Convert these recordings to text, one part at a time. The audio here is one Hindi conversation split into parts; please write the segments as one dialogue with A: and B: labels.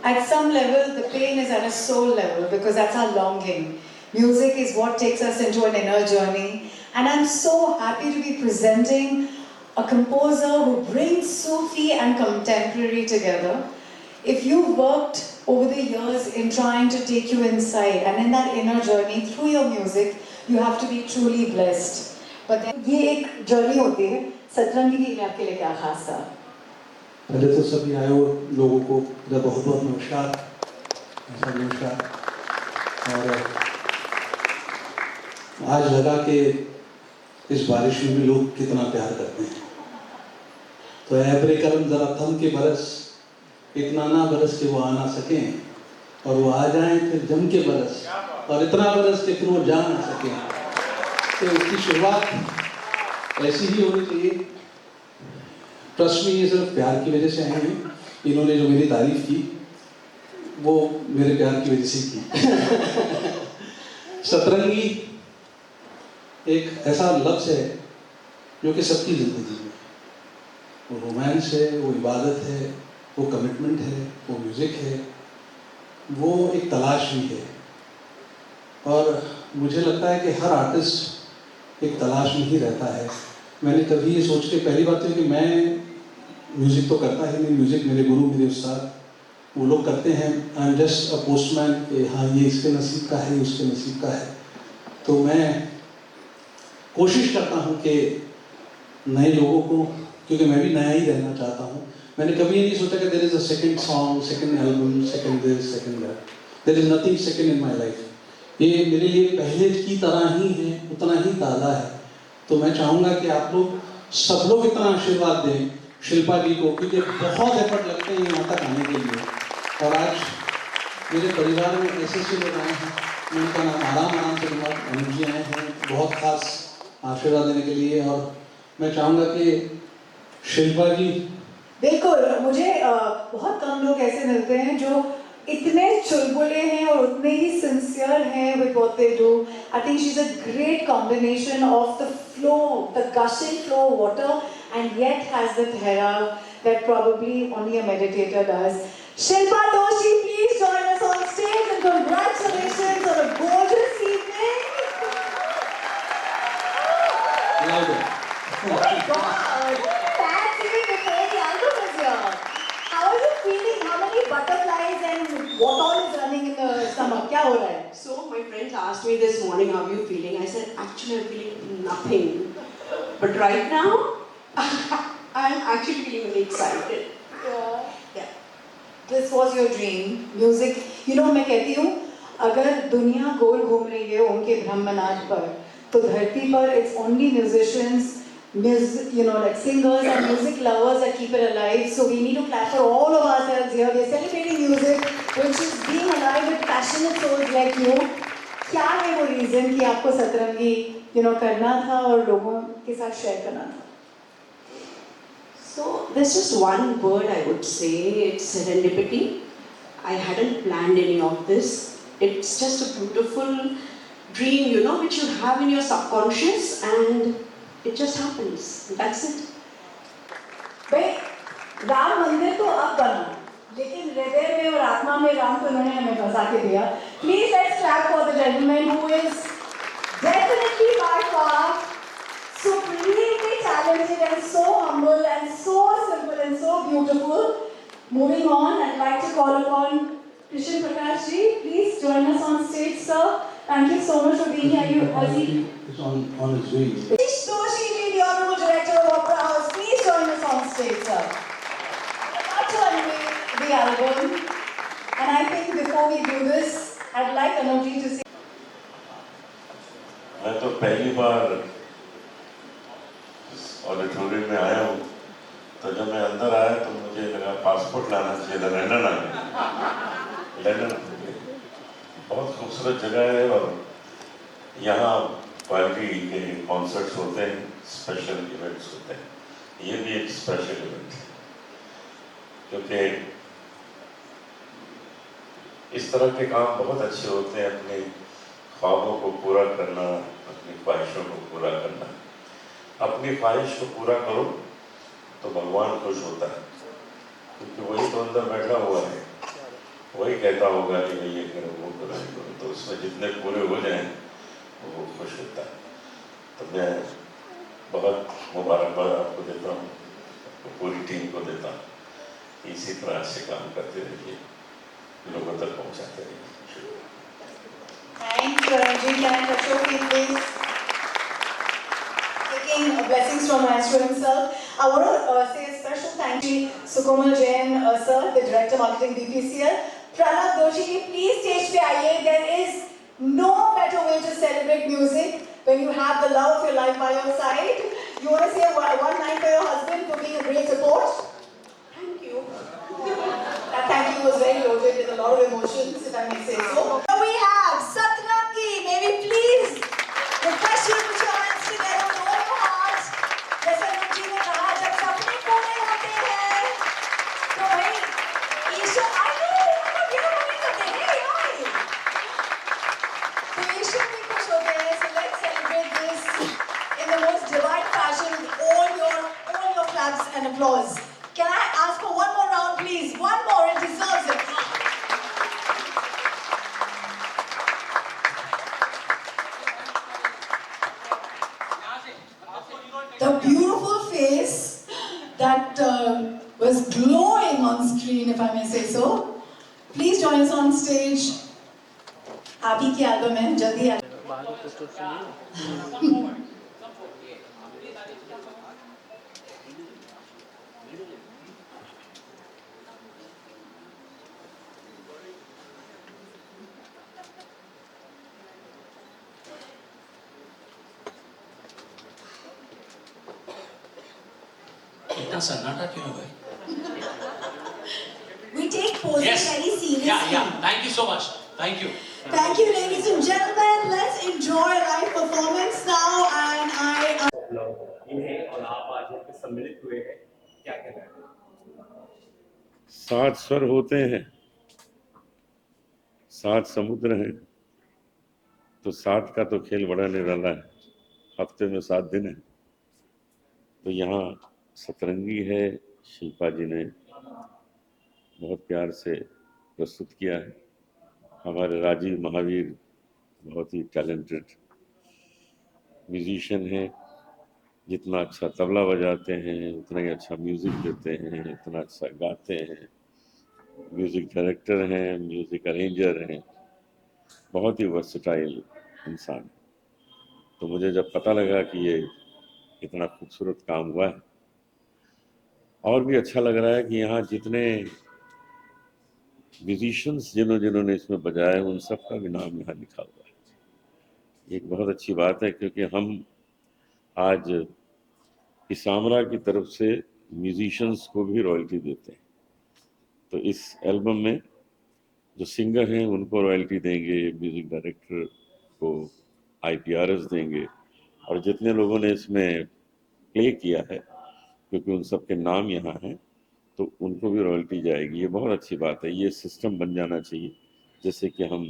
A: at some level, the pain is at a soul level because that's our longing. Music is what takes us into an inner journey. And I'm so happy to be presenting a composer who brings Sufi and contemporary together. If you've worked over the years in trying to take you inside and in that inner journey through your music, you have to be truly blessed. But then ये एक journey होती है, सतरंगी की आपके लिए क्या खास था?
B: पहले तो सभी आए हुए लोगों को मेरा बहुत बहुत नमस्कार। नमस्कार। और आज लगा कि इस बारिश में भी लोग कितना प्यार करते हैं। तो ऐबरे करम जरा थम के बरस, इतना ना बरस कि वो आ ना सकें, और वो आ जाएं फिर जम के बरस, और इतना बरस कि फिर वो जा ना सकें। तो इसकी शुरुआत ऐसी ही होनी चाहिए। ट्रस्ट में ये सिर्फ प्यार की वजह से आए हैं। इन्होंने जो मेरी तारीफ की वो मेरे प्यार की वजह से की। सतरंगी एक ऐसा लफ्ज़ है जो कि सबकी ज़िंदगी में, वो रोमांस है, वो इबादत है, वो कमिटमेंट है, वो म्यूज़िक है, वो एक तलाश भी है। और मुझे लगता है कि हर आर्टिस्ट एक तलाश में ही रहता है। मैंने कभी ये सोच के, पहली बात है कि मैं म्यूज़िक तो करता ही नहीं, म्यूज़िक मेरे गुरु, मेरे उस्ताद वो लोग करते हैं। I am just a postman कि हाँ ये इसके नसीब का है, ये उसके नसीब का है। तो मैं कोशिश करता हूँ कि नए लोगों को, क्योंकि मैं भी नया ही रहना चाहता हूँ। मैंने कभी ये नहीं सोचा कि there is a second song, second album, second this, second that. There is nothing second in my life. ये मेरे लिए पहले की तरह ही है, उतना ही ताज़ा है। तो मैं चाहूँगा कि आप लोग सब लोग इतना आशीर्वाद दें शिल्पा जी को, क्योंकि बहुत एफर्ट लगते हैं यहाँ तक आने के लिए। और आज मेरे परिवार में ऐसे से लोग आए हैं, उनका नाम आराम से अनुज जी आए हैं बहुत खास आशीर्वाद देने के लिए। और मैं चाहूँगा कि शिल्पा जी,
A: बिल्कुल, मुझे बहुत कम लोग ऐसे मिलते हैं जो इतने चुलबुले हैं और उतने ही सिंसियर हैं with what they do. I think she's a great combination of the flow, the gushing flow of water, and yet has the thera that probably only a meditator does. Shilpa Doshi, please join us on stage, and congratulations on a gorgeous evening.
B: louder.
A: Oh my God! That's even before the album is here. How are you feeling? How many butterflies and what all is running in the stomach? क्या हो रहा है?
C: So my friends asked me this morning, how are you feeling? I said, actually I'm feeling nothing. But right now, I'm actually feeling really excited. Yeah.
A: This was your dream. Music. You know, मैं कहती हूँ, अगर दुनिया गोल घूम रही है उनके ब्रह्मनाथ पर, तो धरती पर it's only musicians, you know, like singers and music lovers that keep it alive. So we need to clap for all of ourselves here. We're celebrating music, which is being alive with passionate souls like you. क्या है वो reason कि आपको सतरंगी, you know, करना था और लोगों के साथ share करना था?
C: So there's just one word I would say, it's serendipity. I hadn't planned any of this. It's just a beautiful dream, you know, which you have in your subconscious, and it just happens. That's it.
A: भाई राम मंदिर तो अब बना, लेकिन हृदय में और आत्मा में राम को उन्होंने हमें बसा के दिया. Please let's clap for the gentleman who is definitely by far supremely talented and so humble and so simple and so beautiful. Moving on, I'd like to call upon Krishan Prakash ji. Please join us on stage, sir. Thank you so much for being here.
B: It's on his way.
A: Satish Doshi ji, the Honorable Director of Opera House, please join us on stage, sir. About to unveil the album, and I think before we do this, I'd like Anuj ji to say.
D: मैं तो पहली बार ऑडिटोरियम में आया हूँ, तो जब मैं अंदर आया तो मुझे लगा पासपोर्ट लाना चाहिए था, लंदन आने। लंदन बहुत खूबसूरत जगह है और यहाँ क्वालिटी के कॉन्सर्ट्स होते हैं, स्पेशल इवेंट्स होते हैं। ये भी एक स्पेशल इवेंट है, क्योंकि इस तरह के काम बहुत अच्छे होते हैं। अपने ख्वाबों को पूरा करना, अपनी ख्वाहिशों को पूरा करना। अपनी ख्वाहिश को पूरा करो तो भगवान खुश होता है, क्योंकि वही तो अंदर बैठा हुआ है। वही कहता होगा कि मैं ये करूँ वो करूँ ये करूँ, तो उसमें जितने पूरे हो जाएं वो खुश होता है। तो मैं बहुत मुबारकबाद आपको देता हूँ, पूरी टीम को देता हूँ। इसी तरह से काम करते रहिए, लोगों तक पहुँचाते रहिए।
A: Thank you, Ranjit. Can I touch your feet, please? Taking blessings from Maestro himself. I want to say a special thank you to Sukomal Jain, sir, the Director Marketing BPCL. Pranav Doshi, please stage pe aaiye. There is no better way to celebrate music when you have the love of your life by your side. You want to say one line for your husband for being a great support?
C: Thank you.
A: That thank you was very loaded with a lot of emotions, if I may say so. Here we have Satrangi. May we please request you to put your hands together with all your heart. जैसे रुचि ने कहा, जब सपने पूरे होते हैं, तो भाई ईश्वर, I know, मतलब ये लोग नहीं करते हैं, यार। तो ईश्वर भी खुश होते हैं. So let's celebrate this in the most divine fashion with all your claps and applause. Can I ask for one more round, please? One more, it deserves it. The beautiful face that was glowing on screen, if I may say so. Please join us on stage. आप ही की एल्बम है, जल्दी आ.
E: इतना सन्नाटा क्यों है भाई?
A: We take posing very seriously.
E: Yeah. Thank you so much. Thank you.
A: Thank you, ladies and gentlemen. Let's enjoy a live performance now. And I.
F: इन्हें और आप आज यहाँ पे सम्मिलित हुए हैं, क्या कहना है?
D: 7 स्वर होते हैं, 7 समुद्र हैं, तो 7 का तो खेल बड़ा निराला है। हफ्ते में 7 दिन है, तो यहाँ सतरंगी है, शिल्पा जी ने बहुत प्यार से प्रस्तुत किया है। हमारे राजीव महावीर बहुत ही टैलेंटेड म्यूजिशियन हैं, जितना अच्छा तबला बजाते हैं उतना ही अच्छा म्यूज़िक देते हैं, उतना अच्छा गाते हैं, म्यूज़िक डायरेक्टर हैं, म्यूज़िक अरेंजर हैं, बहुत ही वर्सेटाइल इंसान है। तो मुझे जब पता लगा कि ये इतना खूबसूरत काम हुआ है, और भी अच्छा लग रहा है कि यहाँ जितने म्यूजिशियंस जिन्होंने इसमें बजाया है उन सब का भी नाम यहाँ लिखा हुआ है। एक बहुत अच्छी बात है, क्योंकि हम आज इसामरा की तरफ से म्यूजिशियंस को भी रॉयल्टी देते हैं। तो इस एल्बम में जो सिंगर हैं उनको रॉयल्टी देंगे, म्यूजिक डायरेक्टर को IPRs देंगे, और जितने लोगों ने इसमें प्ले किया है, क्योंकि उन सब के नाम यहाँ हैं, तो उनको भी रॉयल्टी जाएगी। ये बहुत अच्छी बात है। ये सिस्टम बन जाना चाहिए, जैसे कि हम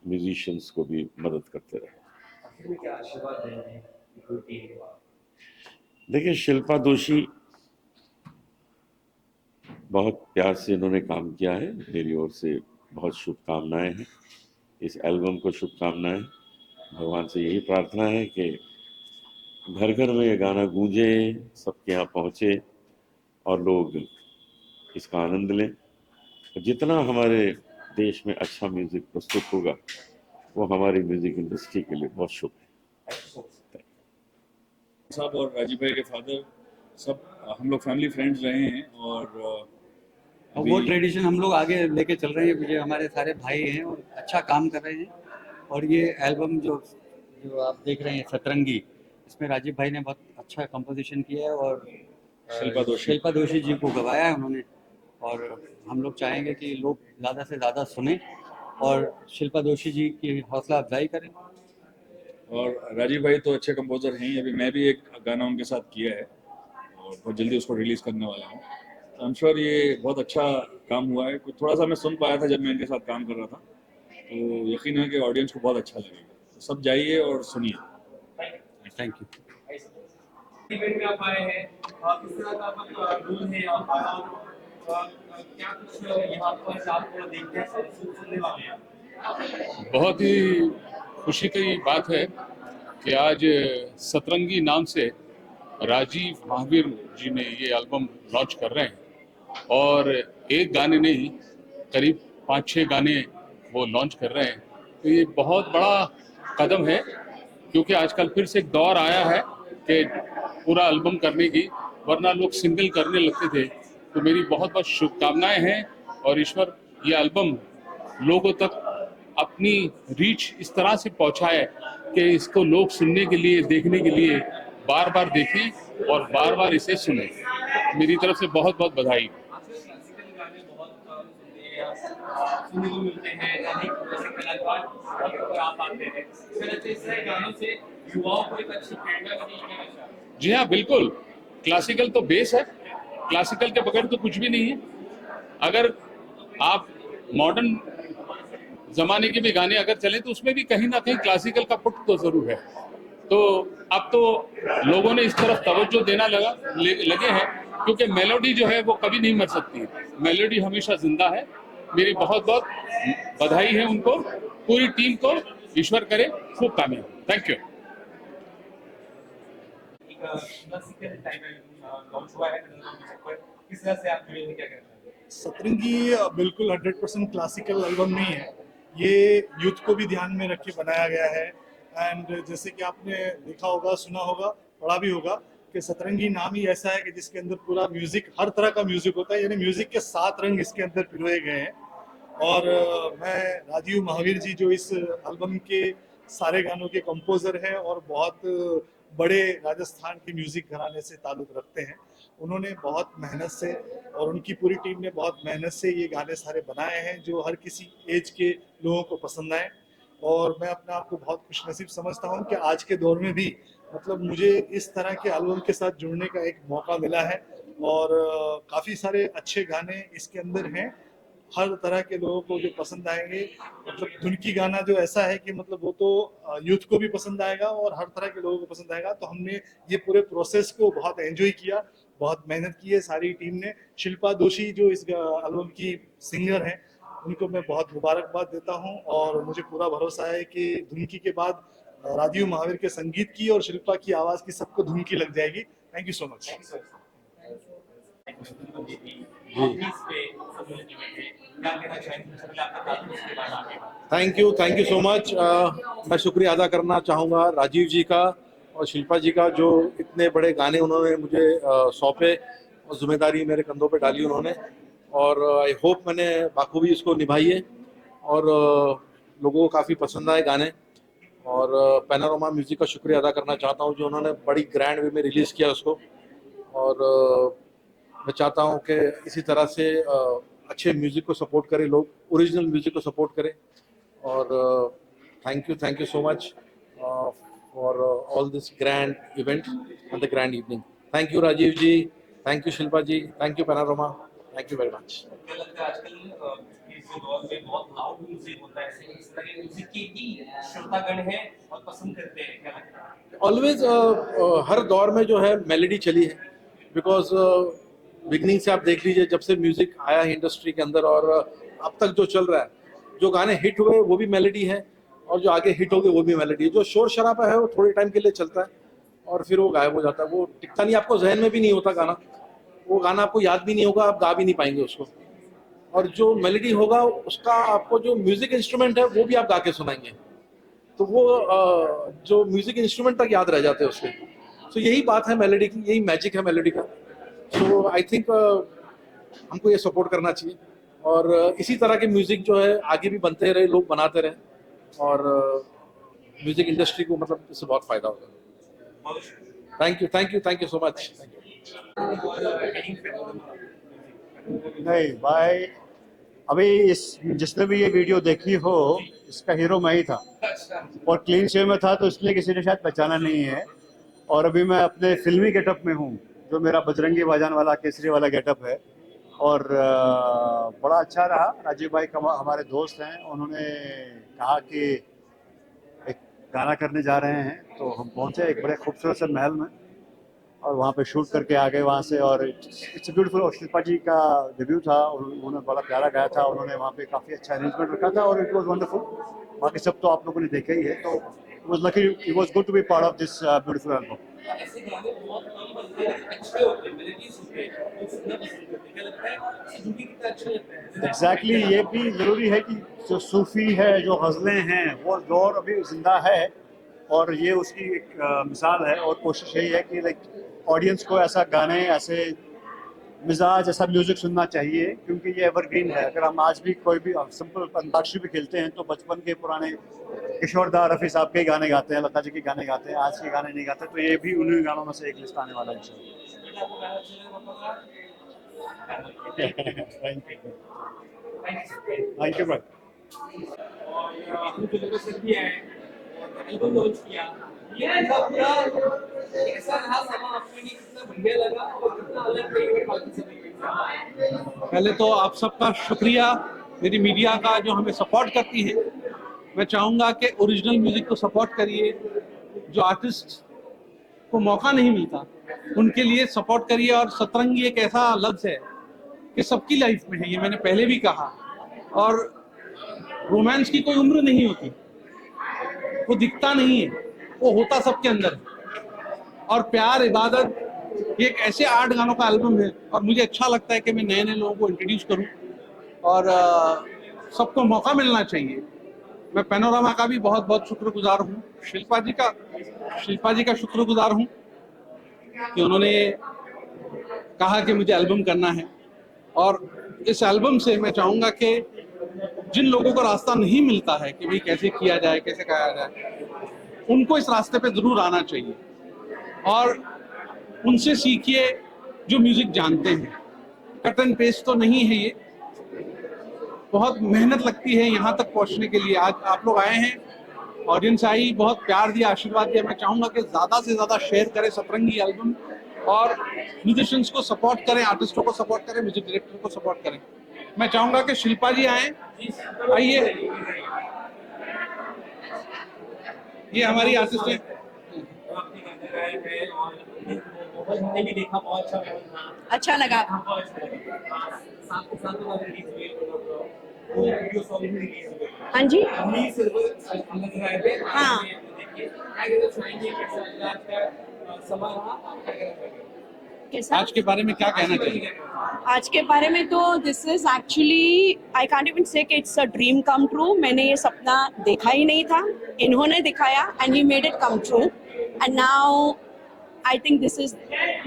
D: म्यूजिशियंस को भी मदद करते रहें।
F: आखिर में क्या आशीर्वाद देंगे पूरी टीम को?
D: देखिए, शिल्पा दोषी बहुत प्यार से इन्होंने काम किया है। मेरी ओर से बहुत शुभकामनाएं हैं, इस एल्बम को शुभकामनाएं। भगवान से यही प्रार्थना है कि घर घर में ये गाना गूंजे, सबके यहाँ पहुँचे और लोग इसका आनंद लें। जितना हमारे देश में अच्छा म्यूज़िक प्रस्तुत होगा, वो हमारी म्यूज़िक इंडस्ट्री के लिए बहुत शुभ है।
G: साहब और राजीव भाई के फादर सब हम लोग फैमिली फ्रेंड्स रहे हैं, और
H: वो ट्रेडिशन हम लोग आगे लेके चल रहे हैं। मुझे हमारे सारे भाई हैं और अच्छा काम कर रहे हैं। और ये एल्बम जो आप देख रहे हैं सतरंगी, इसमें राजीव भाई ने बहुत अच्छा कंपोजिशन किया है और शिल्पा दोषी जी को गवाया है उन्होंने। और हम लोग चाहेंगे कि लोग ज़्यादा से ज़्यादा सुने और शिल्पा दोषी जी की हौसला अफजाई करें।
G: और राजीव भाई तो अच्छे कंपोजर हैं। अभी मैं भी एक गाना उनके साथ किया है और बहुत जल्दी उसको रिलीज़ करने वाला हूँ। आई एम श्योर ये बहुत अच्छा काम हुआ है। कुछ थोड़ा सा मैं सुन पाया था जब मैं इनके साथ काम कर रहा था, तो यकीन है कि ऑडियंस को बहुत अच्छा लगेगा। तो सब जाइए और सुनिए।
H: Thank you.
F: इवेंट में आप आए हैं, किस तरह का मतलब रूल है यहाँ? क्या कुछ यहाँ पर आपको देखते हैं सुनने वाले हैं?
G: बहुत ही खुशी की बात है कि आज सतरंगी नाम से राजीव महावीर जी ने ये एल्बम लॉन्च कर रहे हैं और एक गाने नहीं करीब 5-6 गाने वो लॉन्च कर रहे हैं। तो ये बहुत बड़ा कदम है क्योंकि आजकल फिर से एक दौर आया है कि पूरा एल्बम करने की, वरना लोग सिंगल करने लगते थे। तो मेरी बहुत बहुत शुभकामनाएं हैं और ईश्वर ये एल्बम लोगों तक अपनी रीच इस तरह से पहुंचाए कि इसको लोग सुनने के लिए, देखने के लिए बार बार देखें और बार बार इसे सुने। मेरी तरफ से बहुत बहुत बधाई।
F: क्लासिकल गाने बहुत सुनने को मिलते हैं, अनेक ऐसे कलाकार और आप आते हैं, फिर ऐसे गानों से युवाओं को एक अच्छी प्रेरणा मिलती है।
G: जी हाँ, बिल्कुल। क्लासिकल तो बेस है, क्लासिकल के बगैर तो कुछ भी नहीं है। अगर आप मॉडर्न जमाने के भी गाने अगर चले तो उसमें भी कहीं ना कहीं क्लासिकल का पुट तो जरूर है। तो अब तो लोगों ने इस तरफ तवज्जो देना लगे हैं क्योंकि मेलोडी जो है वो कभी नहीं मर सकती, मेलोडी हमेशा जिंदा है। मेरी बहुत बहुत बधाई है उनको, पूरी टीम को। ईश्वर करे खूब कामयाब। Thank you.
F: Classical type launch हुआ है, किस तरह से आप जुड़े हैं, क्या कहते हैं?
I: सतरंगी बिल्कुल 100% क्लासिकल एल्बम नहीं है। ये यूथ को भी ध्यान में रख के बनाया गया है। एंड जैसे कि आपने देखा होगा, सुना होगा, पढ़ा भी होगा कि सतरंगी नाम ही ऐसा है कि जिसके अंदर पूरा म्यूजिक, हर तरह का म्यूजिक होता है, यानी म्यूजिक के 7 रंग इसके अंदर पिरोए गए हैं। और मैं राजीव महावीर जी जो इस एल्बम के सारे गानों के कंपोजर हैं और बहुत बड़े राजस्थान के म्यूजिक घराने से ताल्लुक रखते हैं, उन्होंने बहुत मेहनत से और उनकी पूरी टीम ने बहुत मेहनत से ये गाने सारे बनाए हैं जो हर किसी एज के लोगों को पसंद आए। और मैं अपने आप को बहुत खुशनसीब समझता हूँ कि आज के दौर में भी मतलब मुझे इस तरह के एल्बम के साथ जुड़ने का एक मौका मिला है। और काफ़ी सारे अच्छे गाने इसके अंदर हैं, हर तरह के लोगों को जो पसंद आएंगे। मतलब धुनकी गाना जो ऐसा है कि मतलब वो तो यूथ को भी पसंद आएगा और हर तरह के लोगों को पसंद आएगा। तो हमने ये पूरे प्रोसेस को बहुत एंजॉय किया, बहुत मेहनत की है सारी टीम ने। शिल्पा दोषी जो इस एल्बम की सिंगर हैं, उनको मैं बहुत मुबारकबाद देता हूं और मुझे पूरा भरोसा है कि धुनकी के बाद राजीव महावीर के संगीत की और शिल्पा की आवाज़ की सबको धुनकी लग जाएगी। Thank you so much.
J: Thank you so much. मैं शुक्रिया अदा करना चाहूँगा राजीव जी का और शिल्पा जी का, जो इतने बड़े गाने उन्होंने मुझे सौंपे और जिम्मेदारी मेरे कंधों पे डाली उन्होंने। और आई होप मैंने बाखूबी इसको निभाई है और लोगों को काफ़ी पसंद आए गाने। और पैनोरमा म्यूज़िक का शुक्रिया अदा करना चाहता हूँ जो उन्होंने बड़ी ग्रैंड वे में रिलीज़ किया उसको। और मैं चाहता हूँ कि इसी तरह से अच्छे म्यूज़िक को सपोर्ट करें लोग, ओरिजिनल म्यूज़िक को सपोर्ट करें। और thank you so much for all this grand event and the grand evening. Thank you Rajiv ji, thank you Shilpa ji, thank you Panorama, thank you very much.
F: मुझे लगता है आजकल इस दौर में बहुत लाउड म्यूजिक होता है, इस तरह के म्यूजिक की ही श्रोतागण हैं और पसंद करते हैं, क्या लगता है?
J: ऑलवेज हर दौर में जो है मेलोडी चली है, बिकॉज बिगनिंग से आप देख लीजिए जब से म्यूजिक आया है इंडस्ट्री के अंदर और अब तक जो चल रहा है, जो गाने हिट हुए वो भी मेलोडी है और जो आगे हिट हो गए वो भी मेलोडी है। जो शोर शराबा है वो थोड़े टाइम के लिए चलता है और फिर वो गायब हो जाता है, वो टिकता नहीं, आपको जहन में भी नहीं होता गाना, वो गाना आपको याद भी नहीं होगा, आप गा भी नहीं पाएंगे उसको। और जो मेलोडी होगा उसका आपको जो म्यूजिक इंस्ट्रूमेंट है वो भी आप गा के सुनाएंगे, तो वो जो म्यूजिक इंस्ट्रूमेंट तक याद रह जाते हैं उसके। तो यही बात है मेलोडी की, यही मैजिक है मेलोडी का। सो आई थिंक हमको ये सपोर्ट करना चाहिए और इसी तरह के म्यूजिक जो है आगे भी बनते रहे, लोग बनाते रहे और म्यूजिक इंडस्ट्री को मतलब इससे बहुत फायदा होगा। Thank you so much.
K: नहीं भाई, अभी इस जिसने भी ये वीडियो देखी हो, इसका हीरो मैं ही था और क्लीन शेव में था, तो इसलिए किसी ने शायद पहचाना नहीं है। और अभी मैं अपने फिल्मी गेटअप में हूँ, जो मेरा बजरंगी भाईजान वाला केसरी वाला गेटअप है। और बड़ा अच्छा रहा। राजीव भाई हमारे दोस्त हैं, उन्होंने कहा कि एक गाना करने जा रहे हैं, तो हम पहुँचे एक बड़े खूबसूरत से महल में और वहाँ पे शूट करके आ गए वहाँ से। और इट्स ब्यूटीफुल। और शिल्पा जी का डेब्यू था, उन्होंने बड़ा प्यारा गाया था, उन्होंने वहाँ पे काफ़ी अच्छा अरेंजमेंट रखा था और इट वाज वंडरफुल। बाकी सब तो आप लोगों ने देखा ही है, तो it was lucky, it was good to be part of this beautiful album.
F: ऐसे गाने बहुत कम बनते हैं, अच्छे होते हैं, मेलोडीज होते हैं, लोग सुनना पसंद करते हैं। क्या लगता है सुन के कितना अच्छा लगता है?
K: एग्जैक्टली, ये भी ज़रूरी है कि जो सूफ़ी है, जो गज़लें हैं, वो दौर अभी ज़िंदा है और ये उसकी एक मिसाल है। और कोशिश यही है कि लाइक ऑडियंस को ऐसा गाने, ऐसे मिजाज, ऐसा म्यूज़िक सुनना चाहिए, क्योंकि ये एवरग्रीन है। अगर हम आज भी कोई भी सिंपल अंताक्षरी भी खेलते हैं तो बचपन के पुराने किशोर दा, रफ़ी साहब के गाने गाते हैं, लता जी के गाने गाते हैं, आज के गाने नहीं गाते। तो ये भी उन्हीं गानों में से एक लिस्ट आने वाला है इंशाल्लाह। थैंक यू भाई।
F: आपने जो लोग किया है, एल्बम लॉन्च किया, ये पूरा कैसा रहा समा आपके लिए? कितना बढ़िया लगा और कितना अलग तरीके के बाकी सभी से?
J: पहले तो आप सबका शुक्रिया, मेरी मीडिया का जो हमें सपोर्ट करती है। मैं चाहूँगा कि ओरिजिनल म्यूज़िक को सपोर्ट करिए, जो आर्टिस्ट को मौका नहीं मिलता उनके लिए सपोर्ट करिए। और सतरंगी एक ऐसा लफ्ज़ है कि सबकी लाइफ में है, ये मैंने पहले भी कहा। और रोमांस की कोई उम्र नहीं होती, वो दिखता नहीं है, वो होता सबके अंदर है। और प्यार, इबादत, ये एक ऐसे 8 गानों का एल्बम है और मुझे अच्छा लगता है कि मैं नए नए लोगों को इंट्रोड्यूस करूं और सबको मौका मिलना चाहिए। मैं पैनोरामा का भी बहुत बहुत शुक्रगुजार हूँ, शिल्पा जी का शुक्रगुजार हूँ कि उन्होंने कहा कि मुझे एल्बम करना है। और इस एल्बम से मैं चाहूँगा कि जिन लोगों को रास्ता नहीं मिलता है कि भाई कैसे किया जाए, कैसे गाया जाए, उनको इस रास्ते पे ज़रूर आना चाहिए और उनसे सीखिए जो म्यूज़िक जानते हैं। कट एंड पेस्ट तो नहीं है, ये बहुत मेहनत लगती है यहाँ तक पहुँचने के लिए। आज आप लोग आए हैं, ऑडियंस आई, बहुत प्यार दिया, आशीर्वाद दिया। मैं चाहूँगा कि ज़्यादा से ज़्यादा शेयर करें सतरंगी एल्बम और म्यूजिशियंस को सपोर्ट करें, आर्टिस्टों को सपोर्ट करें, म्यूजिक डायरेक्टर को सपोर्ट करें। मैं चाहूँगा कि शिल्पा जी आए, आइए, ये हमारी आर्टिस्ट है।
F: आपने गाने गाए हैं और हमने भी देखा, बहुत अच्छा था।
C: अच्छा लगा।
F: बहुत अच्छा लगा। साथ के साथ वो रिलीज हुए, वो वीडियो सॉन्ग भी रिलीज हुए।
C: हाँ जी,
F: हमने सिर्फ अलग गाए थे।
C: हाँ।
F: देखिए क्या कहना चाहेंगे, कैसा आज का समा रहा, क्या कहना चाहेंगे?
C: कैसा?
J: आज के बारे में क्या कहना चाहिए?
C: आज के बारे में तो this is actually, I can't even से कि it's a dream come true. मैंने ये सपना देखा ही नहीं था, इन्होंने दिखाया and you made it come true. And now I think this is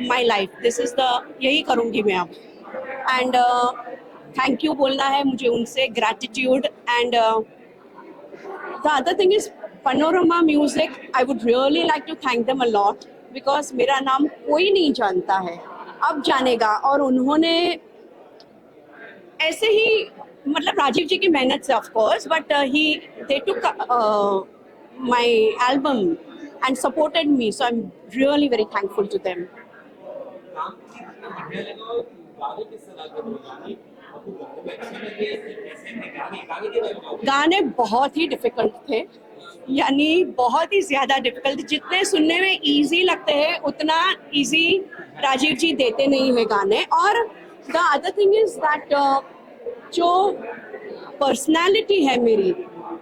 C: my life, this is the, यही करूँगी मैं अब। एंड थैंक यू बोलना है मुझे उनसे, gratitude. And the other thing is Panorama music, I would really like to thank them a lot, because मेरा नाम कोई नहीं जानता है, अब जानेगा। और उन्होंने ऐसे ही, मतलब राजीव जी की मेहनत से of course, but he they took my album and supported me, so I am really very thankful to them.
F: काम कितना बढ़िया लगा और गाने किस तरह के गाने आपको गाने अच्छे लगे, कैसे थे गाने के बारे में बताओ।
C: गाने बहुत ही डिफिकल्ट थे, यानी बहुत ही ज़्यादा डिफिकल्ट। जितने सुनने में इजी लगते हैं उतना इजी राजीव जी देते नहीं है गाने। और the other thing is that जो पर्सनालिटी है मेरी,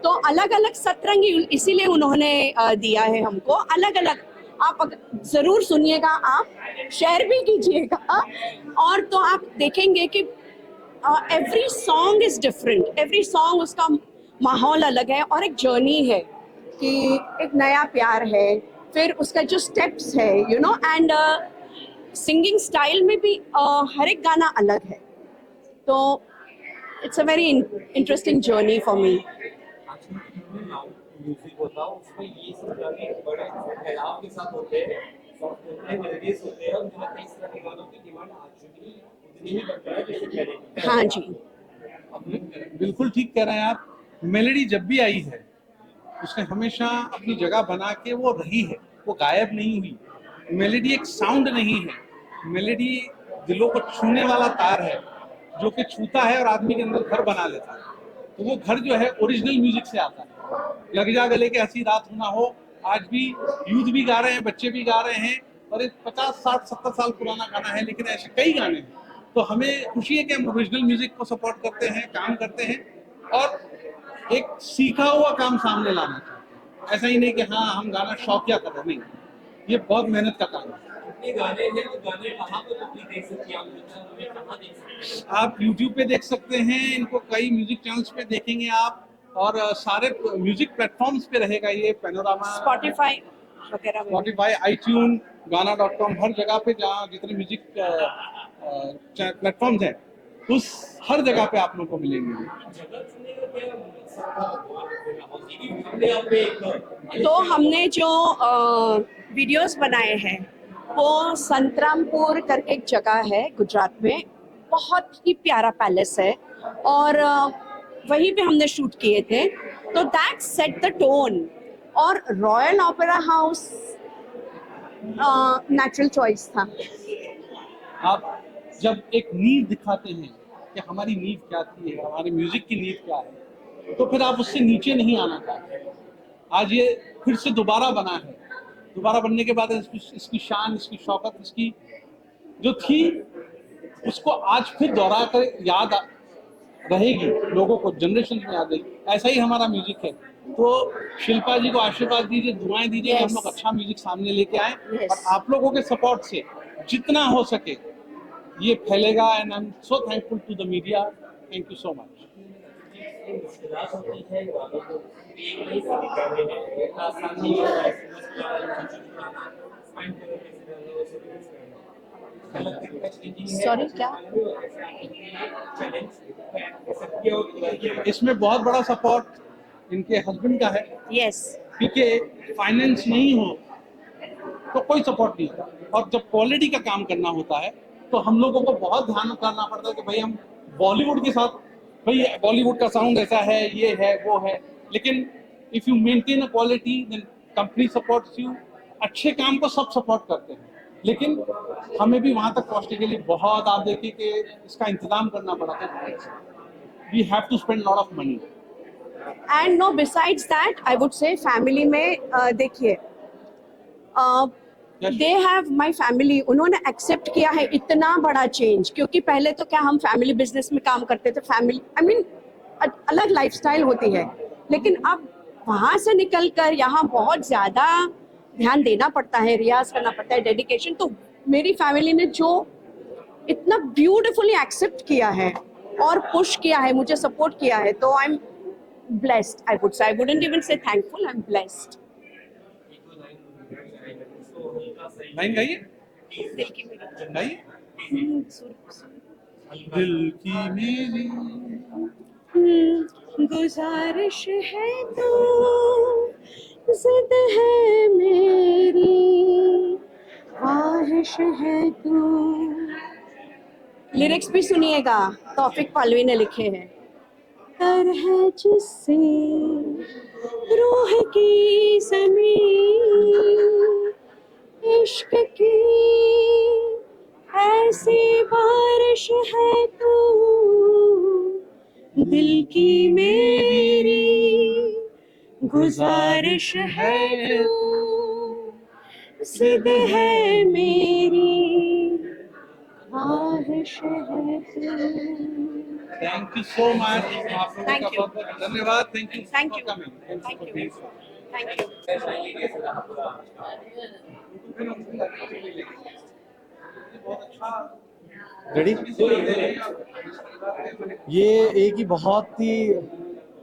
C: तो अलग अलग सतरंगी इसीलिए उन्होंने दिया है हमको अलग अलग। आप ज़रूर सुनिएगा, आप शेयर भी कीजिएगा, और तो आप देखेंगे कि every song is different, every song उसका माहौल अलग है और एक जर्नी है कि एक नया प्यार है, फिर उसका जो स्टेप्स है, you know, and singing style में भी हर एक गाना अलग है। तो it's a very interesting journey for me.
F: Music होता है उसमें ये सब गाने बड़े फैलाव के साथ होते हैं, सॉफ्ट होते हैं, मेलोडियस होते हैं, और मुझे लगता है इस तरह के गानों की डिमांड आज भी उतनी ही बढ़ रही है जैसे पहले।
C: हाँ जी,
J: बिल्कुल ठीक कह रहे हैं आप। मेलोडी जब भी आई है उसने हमेशा अपनी जगह बना के वो रही है, वो गायब नहीं हुई। मेलोडी एक साउंड नहीं है, मेलोडी दिलों को छूने वाला तार है जो कि छूता है और आदमी के अंदर घर बना लेता है। तो वो घर जो है ओरिजिनल म्यूजिक से आता है। लग जा गले के हंसी रात होना हो, आज भी यूथ भी गा रहे हैं, बच्चे भी गा रहे हैं, और एक 50, 60, 70 साल पुराना गाना है, लेकिन ऐसे कई गाने हैं। तो हमें खुशी है कि हम ओरिजिनल म्यूजिक को सपोर्ट करते हैं, काम करते हैं और एक सीखा हुआ काम सामने लाना चाहते हैं। ऐसा ही नहीं कि हाँ हम गाना शौकिया कर रहे हैं, नहीं, ये बहुत मेहनत का काम है।
F: इतने गाने हैं तो गाने कहाँ पर पब्लिक देख सकती है, आप हमें कहाँ देख सकते हैं?
J: आप YouTube पे देख सकते हैं इनको, कई म्यूजिक चैनल्स पे देखेंगे आप, और सारे म्यूजिक प्लेटफॉर्म्स पे रहेगा ये पैनोरामा,
C: स्पॉटिफाई वगैरह में।
J: स्पॉटिफाई, आईट्यून, गाना.com, हर जगह पे जहाँ जितने म्यूजिक प्लेटफॉर्म्स हैं उस हर जगह पे आप लोग को मिलेंगे।
F: जगह चुनने का क्या
C: तो हमने जो वीडियोस बनाए हैं वो संतरामपुर करके एक जगह है गुजरात में, बहुत ही प्यारा पैलेस है और वहीं पे हमने शूट किए थे। तो दैट सेट द टोन। और royal opera house natural choice था।
J: आप जब एक नींव दिखाते हैं कि हमारी नींव क्या थी, हमारे म्यूजिक की नींव क्या है, तो फिर आप उससे नीचे नहीं आना चाहते। आज ये फिर से दोबारा बना है, दोबारा बनने के बाद इसकी शान, इसकी शौकत, इसकी जो थी उसको आज फिर दोहरा कर याद रहेगी, लोगों को जनरेशन में याद रहेगी। ऐसा ही हमारा म्यूजिक है। तो शिल्पा जी को आशीर्वाद दीजिए, दुआएं दीजिए कि हम लोग अच्छा म्यूजिक सामने लेके आए और आप लोगों के सपोर्ट से जितना हो सके ये फैलेगा। And I am so thankful to the media, thank you so much.
F: मुश्किलात होती है गानों को एक नहीं करने में, आसानी है
C: सॉरी क्या?
J: इसमें बहुत बड़ा सपोर्ट इनके हस्बैंड का है।
C: यस।
J: क्योंकि फाइनेंस नहीं हो तो कोई सपोर्ट नहीं होता, और जब क्वालिटी का काम करना होता है तो हम लोगों को बहुत ध्यान करना पड़ता है कि भाई हम बॉलीवुड के साथ, भाई बॉलीवुड का साउंड ऐसा है, ये है, वो है, लेकिन if you maintain a quality then company supports you. अच्छे काम को सब सपोर्ट करते हैं, लेकिन हमें भी वहां तक पहुंचने के लिए बहुत, आप देखिए कि इसका इंतजाम करना पड़ा था। We have to spend lot of money.
C: And no besides that I would say family में देखिए दे हैव माई फैमिली, उन्होंने एक्सेप्ट किया है इतना बड़ा चेंज। क्योंकि पहले तो क्या हम फैमिली बिजनेस में काम करते थे, फैमिली आई मीन अलग लाइफस्टाइल होती है, लेकिन अब वहाँ से निकल कर यहाँ बहुत ज़्यादा ध्यान देना पड़ता है, रियाज करना पड़ता है, डेडिकेशन। तो मेरी फैमिली ने जो इतना ब्यूटिफुली एक्सेप्ट किया है और पुश किया है, मुझे सपोर्ट किया है, तो I am blessed, I would say. I wouldn't even say thankful, I'm blessed.
J: Line गाइए, गाइए। दिल की मेरी
C: गुजारिश है तो जिद है मेरी, ख्वाहिश है तू। लिरिक्स भी सुनिएगा, तौफिक पालवी ने लिखे हैं। कर है जिससे रूह की ज़मीन, इश्क की ऐसी बारिश है तू, दिल की मेरी गुजारिश है तू, जिद है मेरी, ख्वाहिश है तू।
J: Thank you so much. आप लोगों का बहुत बहुत धन्यवाद। Thank you
C: Thank
J: for
C: you.
J: Coming.
C: Thank you. Thank you.
K: Ready? ये एक ही बहुत ही,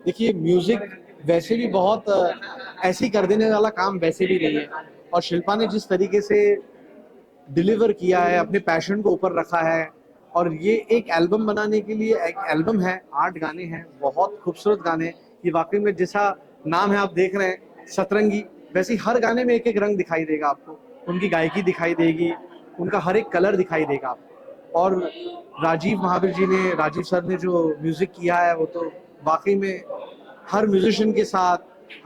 K: देखिए म्यूजिक वैसे भी बहुत ऐसी कर देने वाला काम वैसे भी नहीं है, और शिल्पा ने जिस तरीके से डिलीवर किया है, अपने पैशन को ऊपर रखा है, और ये एक एल्बम बनाने के लिए, एक एल्बम है, 8 गाने हैं, बहुत खूबसूरत गाने। ये वाकई में जैसा नाम है आप देख रहे हैं सतरंगी, वैसे ही हर गाने में एक एक रंग दिखाई देगा आपको, उनकी गायकी दिखाई देगी, उनका हर एक कलर दिखाई देगा आपको। और राजीव महावीर जी ने, राजीव सर ने जो म्यूजिक किया है वो तो वाकई में हर म्यूजिशियन के साथ,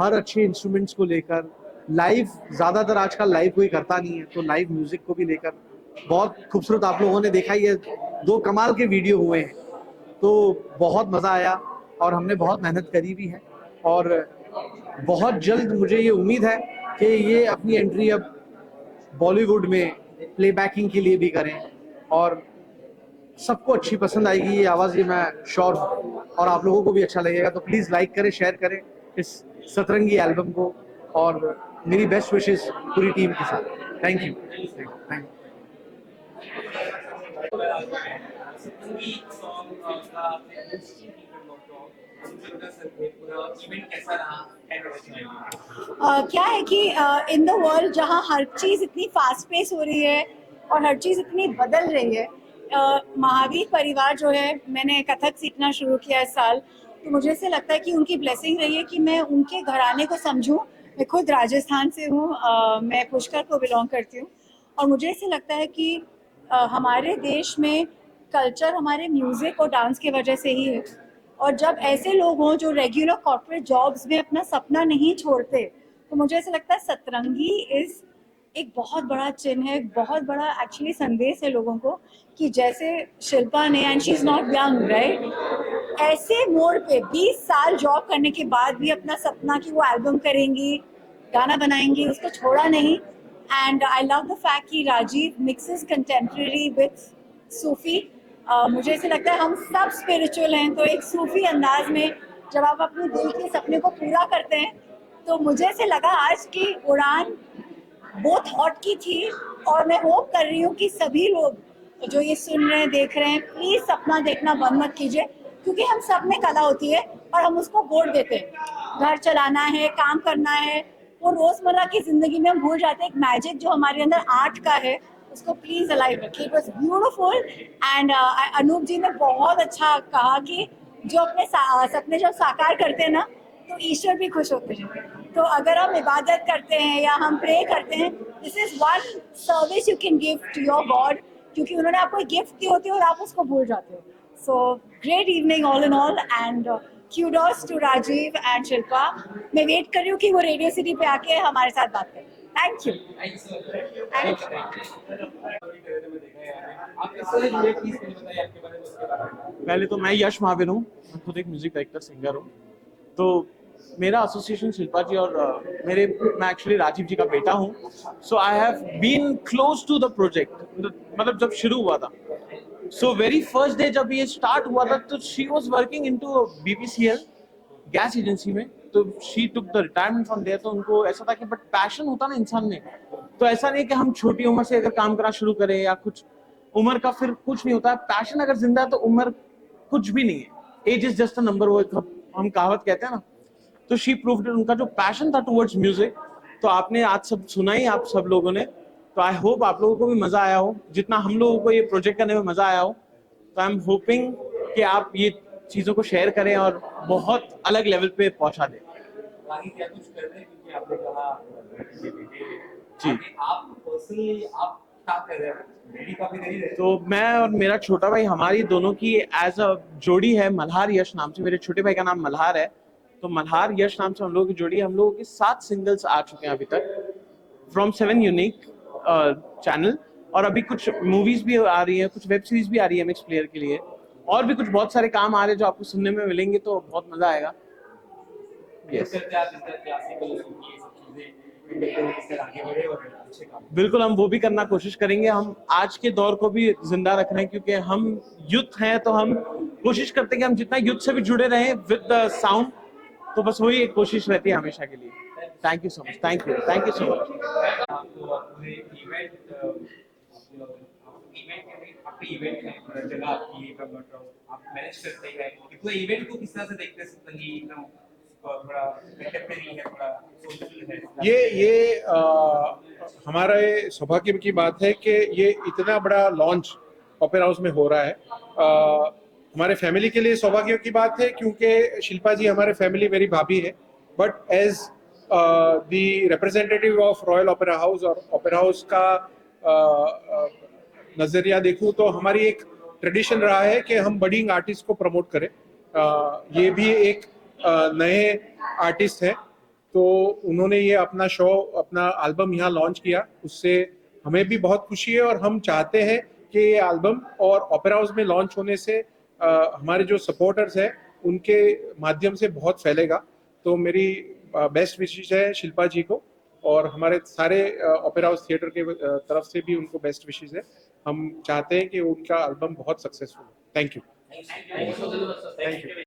K: हर अच्छे इंस्ट्रूमेंट्स को लेकर, लाइव ज़्यादातर आजकल लाइव कोई करता नहीं है, तो लाइव म्यूजिक को भी लेकर बहुत खूबसूरत आप लोगों ने देखा ही है। 2 कमाल के वीडियो हुए हैं, तो बहुत मज़ा आया और हमने बहुत मेहनत करी भी है, और बहुत जल्द मुझे ये उम्मीद है कि ये अपनी एंट्री अब
J: बॉलीवुड में प्लेबैकिंग के लिए भी करें और सबको अच्छी पसंद आएगी ये आवाज़, ये मैं श्योर हूँ, और आप लोगों को भी अच्छा लगेगा। तो प्लीज़ लाइक करें, शेयर करें इस सतरंगी एल्बम को, और मेरी बेस्ट विशेस पूरी टीम के साथ। Thank you. Thank you.
F: सतरंगी सॉन्ग का आपने इवेंट कैसा रहा?
A: क्या है कि इन द वर्ल्ड जहाँ हर चीज़ इतनी फास्ट पेस हो रही है और हर चीज़ इतनी बदल रही है, महावीर परिवार जो है, मैंने कथक सीखना शुरू किया इस साल, तो मुझे ऐसे लगता है कि उनकी ब्लेसिंग रही है कि मैं उनके घराने को समझूं। मैं खुद राजस्थान से हूँ, मैं पुष्कर को बिलोंग करती हूँ, और मुझे ऐसे लगता है कि हमारे देश में कल्चर हमारे म्यूज़िक और डांस की वजह से ही है। और जब ऐसे लोग हों जो रेगुलर कॉर्पोरेट जॉब्स में अपना सपना नहीं छोड़ते, तो मुझे ऐसा लगता है सतरंगी इज़ एक बहुत बड़ा चिन्ह है, एक बहुत बड़ा एक्चुअली संदेश है लोगों को कि जैसे शिल्पा ने, and she is not young right, ऐसे मोड़ पे 20 साल जॉब करने के बाद भी अपना सपना कि वो एल्बम करेंगी, गाना बनाएंगी, उसको छोड़ा नहीं। And I love the fact कि राजीव मिक्सेस कंटेम्प्रेरी विथ सूफी। मुझे ऐसे लगता है हम सब स्पिरिचुअल हैं, तो एक सूफी अंदाज में जब आप अपने दिल के सपने को पूरा करते हैं, तो मुझे ऐसे लगा आज की उड़ान बहुत हॉट की थी। और मैं होप कर रही हूँ कि सभी लोग जो ये सुन रहे हैं, देख रहे हैं, प्लीज सपना देखना बंद मत कीजिए, क्योंकि हम सब में कला होती है और हम उसको वोट देते हैं। घर चलाना है, काम करना है, वो रोजमर्रा की जिंदगी में हम भूल जाते हैं। एक मैजिक जो हमारे अंदर आर्ट का है, उसको प्लीज अलाइव रखिए। It was beautiful. And Anoop ji ने बहुत अच्छा कहा कि जो अपने सपने जब साकार करते हैं ना, तो ईश्वर भी खुश होते हैं। तो अगर हम इबादत करते हैं या हम प्रे करते हैं, this is one service you can give to your God, क्योंकि उन्होंने आपको एक गिफ्ट दी होती है और आप उसको भूल जाते हो। So great evening all in all, and kudos to Rajiv and Shilpa. मैं वेट कर रही हूँ कि वो रेडियो सिटी पे आके हमारे साथ बात करें। Thank you.
J: पहले तो मैं यश महावीर हूँ, मैं खुद एक म्यूजिक डायरेक्टर सिंगर हूँ। तो मेरा एसोसिएशन शिल्पा जी और मैं एक्चुअली राजीव जी का बेटा हूँ। So I have been close to the project, मतलब जब शुरू हुआ था। सो वेरी फर्स्ट डे जब ये स्टार्ट हुआ था, तो she was working into BPCL gas agency में, तो she took the retirement from there. तो उनको ऐसा था कि बट पैशन होता ना इंसान में, तो ऐसा नहीं कि हम छोटी उम्र से अगर काम करना शुरू करें या कुछ, उम्र का फिर कुछ नहीं होता। पैशन अगर जिंदा है तो उम्र कुछ भी नहीं है। Age is just a number, वो हम कहावत कहते हैं ना। तो शी प्रूव्ड, उनका जो पैशन था टुवर्ड्स म्यूजिक, तो आपने आज सब सुना ही आप सब लोगों ने। तो आई होप आप लोगों को भी मजा आया हो, जितना हम लोगों को ये प्रोजेक्ट करने में मजा आया हो। तो आई एम होपिंग कि आप ये चीजों को शेयर करें और बहुत अलग लेवल पे पहुंचा दें।
F: आगे क्या कुछ कर रहे हैं, क्योंकि आपने कहा
J: जी,
F: आप पर्सनली आप क्या कर रहे हैं? रेडी कॉपी कर ही रहे हैं?
J: तो मैं और मेरा छोटा भाई, हमारी दोनों की एज अ जोड़ी है मल्हार यश नाम से। मेरे छोटे भाई का नाम मल्हार है, तो मल्हार यश नाम से हम लोगों की जोड़ी है। हम लोगों के 7 सिंगल्स आ चुके हैं अभी तक फ्रॉम 7 यूनिक चैनल, और अभी कुछ मूवीज भी आ रही है, कुछ वेब सीरीज भी आ रही है MX प्लेयर के लिए, और भी कुछ बहुत सारे काम आ रहे हैं जो आपको सुनने में मिलेंगे, तो बहुत मजा आएगा।
F: Yes. करते हैं आप इस तरह क्लासिकल ये सब चीजें इस तरह आगे बढ़े और अच्छे काम।
J: बिल्कुल, हम वो भी करना कोशिश करेंगे। हम आज के दौर को भी जिंदा रख रहे हैं, क्योंकि हम यूथ हैं, तो हम कोशिश करते हैं कि हम जितना यूथ से भी जुड़े रहें विद द साउंड। तो बस वही एक कोशिश रहती है हमेशा के लिए। Thank you so much. Thank you so much.
F: आपको पूरे इवेंट आपके इवेंट है, जगह आपकी आप मैनेज करते हैं, पूरे इवेंट को किस तरह से देखते हैं? सतरंगी एकदम थोड़ा कंटेम्परेरी है, थोड़ा सोशल है।
J: ये हमारा सौभाग्य की बात है कि ये इतना बड़ा लॉन्च ओपेरा हाउस में हो रहा है। हमारे फैमिली के लिए सौभाग्य की बात है, क्योंकि शिल्पा जी हमारे फैमिली, मेरी भाभी है। But as the representative of royal opera house और ओपेरा हाउस का नजरिया देखूं, तो हमारी एक ट्रेडिशन रहा है कि हम बडिंग आर्टिस्ट को प्रमोट करें। ये भी एक नए आर्टिस्ट है, तो उन्होंने ये अपना शो, अपना एल्बम यहाँ लॉन्च किया, उससे हमें भी बहुत खुशी है। और हम चाहते हैं कि ये एल्बम और ओपेरा हाउस में लॉन्च होने से हमारे जो सपोर्टर्स हैं उनके माध्यम से बहुत फैलेगा। तो मेरी बेस्ट विशेष है शिल्पा जी को, और हमारे सारे ओपेरा हाउस थिएटर के तरफ से भी उनको बेस्ट विशेस है। हम चाहते हैं कि उनका एल्बम बहुत सक्सेसफुल हो। Thank you.
F: Thank you so much, sir. Thank you.